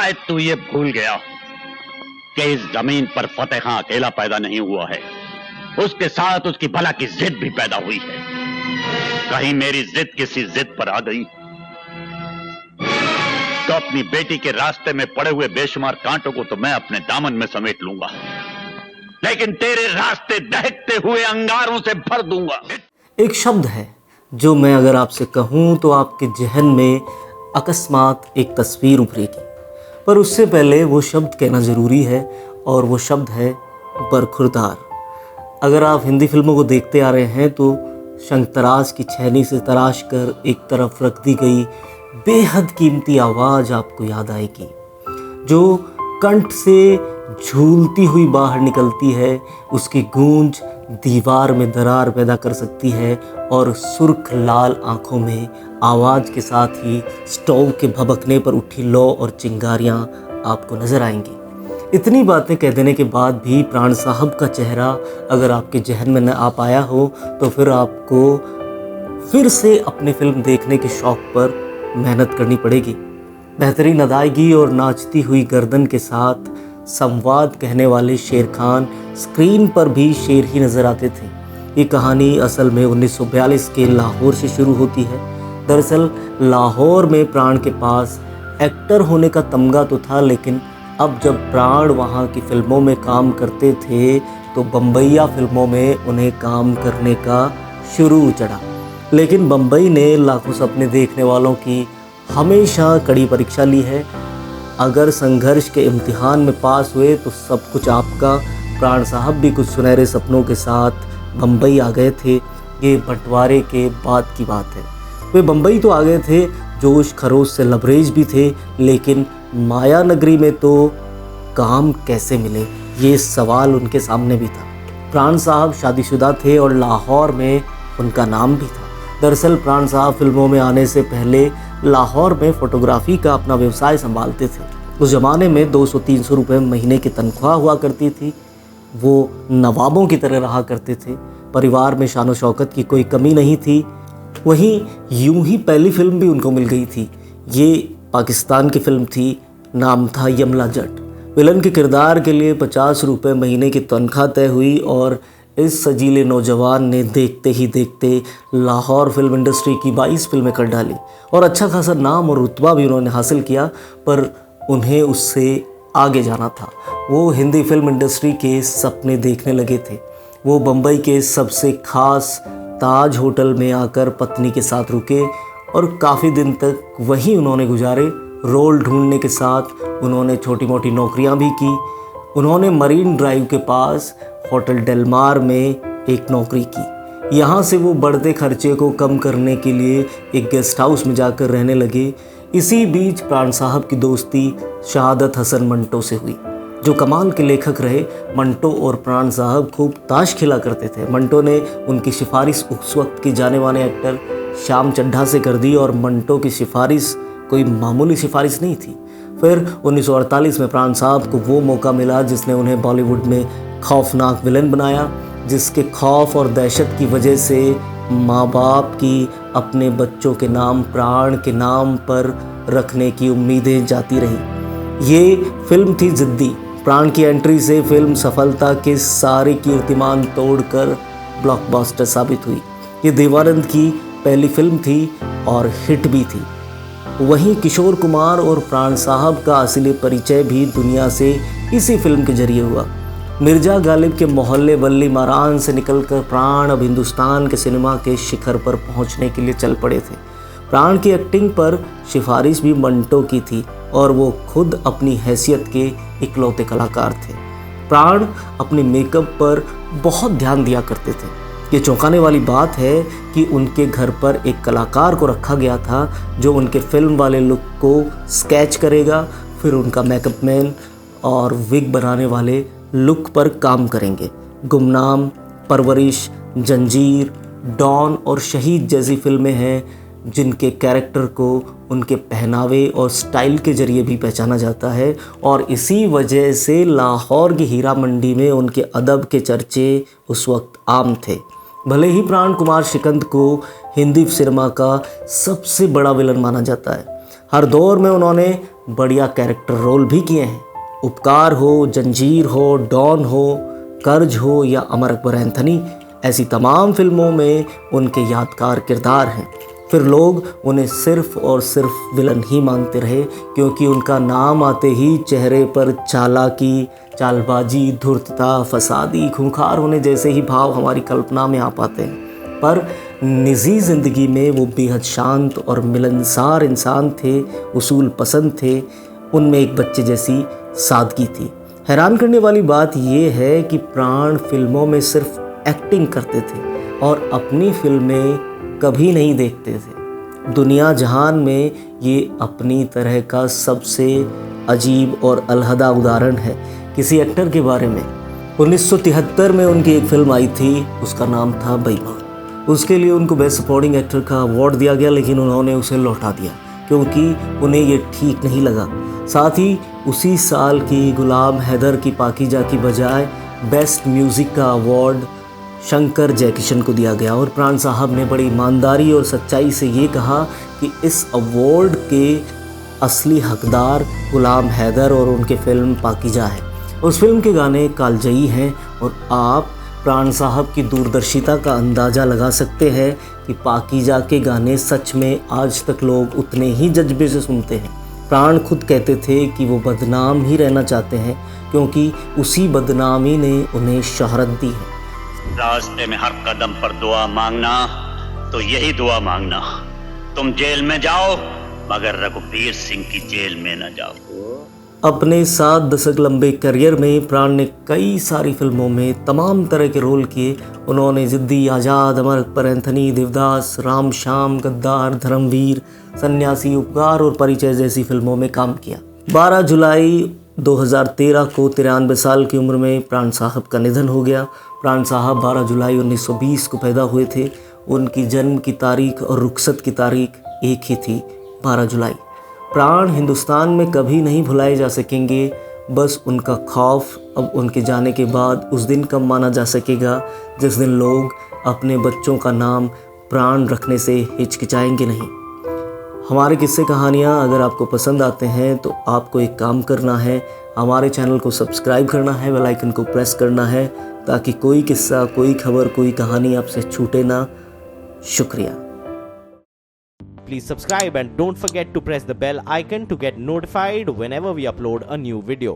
शायद तू ये भूल गया कि इस जमीन पर फतेह खां अकेला पैदा नहीं हुआ है, उसके साथ उसकी भला की जिद भी पैदा हुई है। कहीं मेरी जिद किसी जिद पर आ गई तो अपनी बेटी के रास्ते में पड़े हुए बेशुमार कांटों को तो मैं अपने दामन में समेट लूंगा, लेकिन तेरे रास्ते दहकते हुए अंगारों से भर दूंगा। एक शब्द है जो मैं अगर आपसे कहूँ तो आपके जहन में अकस्मात एक तस्वीर उभरेगी, पर उससे पहले वो शब्द कहना ज़रूरी है और वो शब्द है बरखुरदार। अगर आप हिंदी फिल्मों को देखते आ रहे हैं तो शंखतराज की छैनी से तराश कर एक तरफ रख दी गई बेहद कीमती आवाज़ आपको याद आएगी, जो कंठ से झूलती हुई बाहर निकलती है। उसकी गूंज दीवार में दरार पैदा कर सकती है और सुर्ख लाल आंखों में आवाज़ के साथ ही स्टोव के भभकने पर उठी लौ और चिंगारियां आपको नज़र आएंगी। इतनी बातें कह देने के बाद भी प्राण साहब का चेहरा अगर आपके जहन में न आ पाया हो तो फिर आपको फिर से अपनी फिल्म देखने के शौक़ पर मेहनत करनी पड़ेगी। बेहतरीन अदायगी और नाचती हुई गर्दन के साथ संवाद कहने वाले शेर खान स्क्रीन पर भी शेर ही नज़र आते थे। ये कहानी असल में 1942 के लाहौर से शुरू होती है। दरअसल लाहौर में प्राण के पास एक्टर होने का तमगा तो था, लेकिन अब जब प्राण वहाँ की फ़िल्मों में काम करते थे तो बम्बईया फिल्मों में उन्हें काम करने का शुरू चढ़ा। लेकिन बम्बई ने लाखों सपने देखने वालों की हमेशा कड़ी परीक्षा ली है। अगर संघर्ष के इम्तिहान में पास हुए तो सब कुछ आपका। प्राण साहब भी कुछ सुनहरे सपनों के साथ बम्बई आ गए थे। ये बंटवारे के बाद की बात है। वे बम्बई तो आ गए थे, जोश खरोश से लबरेज भी थे, लेकिन माया नगरी में तो काम कैसे मिले ये सवाल उनके सामने भी था। प्राण साहब शादीशुदा थे और लाहौर में उनका नाम भी था। दरअसल प्राण साहब फिल्मों में आने से पहले लाहौर में फ़ोटोग्राफ़ी का अपना व्यवसाय संभालते थे। उस ज़माने में 200-300 रुपये महीने की तनख्वाह हुआ करती थी। वो नवाबों की तरह रहा करते थे। परिवार में शान शौकत की कोई कमी नहीं थी। वहीं यूं ही पहली फिल्म भी उनको मिल गई थी। ये पाकिस्तान की फिल्म थी, नाम था यमला जट। विलन के किरदार के लिए 50 रुपये महीने की तनख्वाह तय हुई और इस सजीले नौजवान ने देखते ही देखते लाहौर फिल्म इंडस्ट्री की 22 फिल्में कर डाली और अच्छा खासा नाम और रुतबा भी उन्होंने हासिल किया। पर उन्हें उससे आगे जाना था। वो हिंदी फिल्म इंडस्ट्री के सपने देखने लगे थे। वो बम्बई के सबसे ख़ास ताज होटल में आकर पत्नी के साथ रुके और काफ़ी दिन तक वहीं उन्होंने गुजारे। रोल ढूंढने के साथ उन्होंने छोटी मोटी नौकरियां भी की। उन्होंने मरीन ड्राइव के पास होटल डेलमार में एक नौकरी की। यहाँ से वो बढ़ते खर्चे को कम करने के लिए एक गेस्ट हाउस में जाकर रहने लगे। इसी बीच प्राण साहब की दोस्ती शहादत हसन मंटो से हुई, जो कमाल के लेखक रहे। मंटो और प्राण साहब खूब ताश खेला करते थे। मंटो ने उनकी सिफारिश उस वक्त की जाने माने एक्टर श्याम चड्ढा से कर दी और मंटो की सिफारिश कोई मामूली सिफारिश नहीं थी। फिर 1948 में प्राण साहब को वो मौका मिला जिसने उन्हें बॉलीवुड में खौफनाक विलन बनाया, जिसके खौफ और दहशत की वजह से माँ बाप की अपने बच्चों के नाम प्राण के नाम पर रखने की उम्मीदें जाती रही। ये फिल्म थी जिद्दी। प्राण की एंट्री से फिल्म सफलता के सारे कीर्तिमान तोड़कर ब्लॉकबस्टर साबित हुई। ये देवानंद की पहली फिल्म थी और हिट भी थी। वहीं किशोर कुमार और प्राण साहब का असली परिचय भी दुनिया से इसी फिल्म के जरिए हुआ। मिर्जा गालिब के मोहल्ले वल्ली मारान से निकलकर प्राण अब हिंदुस्तान के सिनेमा के शिखर पर पहुंचने के लिए चल पड़े थे। प्राण की एक्टिंग पर सिफारिश भी मंटो की थी और वो खुद अपनी हैसियत के इकलौते कलाकार थे। प्राण अपने मेकअप पर बहुत ध्यान दिया करते थे। ये चौंकाने वाली बात है कि उनके घर पर एक कलाकार को रखा गया था जो उनके फिल्म वाले लुक को स्केच करेगा, फिर उनका मेकअप मैन और विग बनाने वाले लुक पर काम करेंगे। गुमनाम, परवरिश, जंजीर, डॉन और शहीद जैसी फिल्में हैं जिनके कैरेक्टर को उनके पहनावे और स्टाइल के ज़रिए भी पहचाना जाता है और इसी वजह से लाहौर की हीरा मंडी में उनके अदब के चर्चे उस वक्त आम थे। भले ही प्राण कुमार शिकंद को हिंदी सिनेमा का सबसे बड़ा विलन माना जाता है, हर दौर में उन्होंने बढ़िया कैरेक्टर रोल भी किए हैं। उपकार हो, जंजीर हो, डॉन हो, कर्ज हो या अमर अकबर एंथनी, ऐसी तमाम फिल्मों में उनके यादगार किरदार हैं। फिर लोग उन्हें सिर्फ और सिर्फ विलन ही मानते रहे, क्योंकि उनका नाम आते ही चेहरे पर चालाकी, चालबाजी, धूर्तता, फसादी, खूंखार होने जैसे ही भाव हमारी कल्पना में आ पाते हैं। पर निजी ज़िंदगी में वो बेहद शांत और मिलनसार इंसान थे, उसूल पसंद थे, उनमें एक बच्चे जैसी सादगी थी। हैरान करने वाली बात ये है कि प्राण फिल्मों में सिर्फ एक्टिंग करते थे और अपनी फिल्में कभी नहीं देखते थे। दुनिया जहान में ये अपनी तरह का सबसे अजीब और अलहदा उदाहरण है। किसी एक्टर के बारे में 1973 में उनकी एक फिल्म आई थी, उसका नाम था बेईमान। उसके लिए उनको बेस्ट सपोर्टिंग एक्टर का अवार्ड दिया गया, लेकिन उन्होंने उसे लौटा दिया क्योंकि उन्हें ये ठीक नहीं लगा। साथ ही उसी साल की गुलाम हैदर की पाकीजा की बजाय बेस्ट म्यूज़िक का अवार्ड शंकर जयकिशन को दिया गया और प्राण साहब ने बड़ी ईमानदारी और सच्चाई से ये कहा कि इस अवार्ड के असली हकदार गुलाम हैदर और उनके फिल्म पाकीजा है। उस फिल्म के गाने कालजयी हैं और आप प्राण साहब की दूरदर्शिता का अंदाज़ा लगा सकते हैं कि पाकीजा के गाने सच में आज तक लोग उतने ही जज्बे से सुनते हैं। प्राण खुद कहते थे कि वो बदनाम ही रहना चाहते हैं, क्योंकि उसी बदनामी ने उन्हें शोहरत दी है। रास्ते में हर कदम पर दुआ मांगना तो यही दुआ मांगना, तुम जेल में जाओ मगर रघुवीर सिंह की जेल में न जाओ। अपने 7 दशक लंबे करियर में प्राण ने कई सारी फिल्मों में तमाम तरह के रोल किए। उन्होंने जिद्दी, आज़ाद, अमर अकबर एंथनी, देवदास, राम श्याम, गद्दार, धर्मवीर, सन्यासी, उपकार और परिचय जैसी फिल्मों में काम किया। 12 जुलाई 2013 को 93 साल की उम्र में प्राण साहब का निधन हो गया। प्राण साहब 12 जुलाई 1920 को पैदा हुए थे। उनकी जन्म की तारीख और रुखसत की तारीख एक ही थी, 12 जुलाई। प्राण हिंदुस्तान में कभी नहीं भुलाए जा सकेंगे। बस उनका खौफ अब उनके जाने के बाद उस दिन कब माना जा सकेगा जिस दिन लोग अपने बच्चों का नाम प्राण रखने से हिचकिचाएंगे नहीं। हमारे किस्से कहानियाँ अगर आपको पसंद आते हैं तो आपको एक काम करना है, हमारे चैनल को सब्सक्राइब करना है, बेल आइकन को प्रेस करना है ताकि कोई किस्सा, कोई खबर, कोई कहानी आपसे छूटे ना। शुक्रिया। Please subscribe and don't forget to press the bell icon to get notified whenever we upload a new video.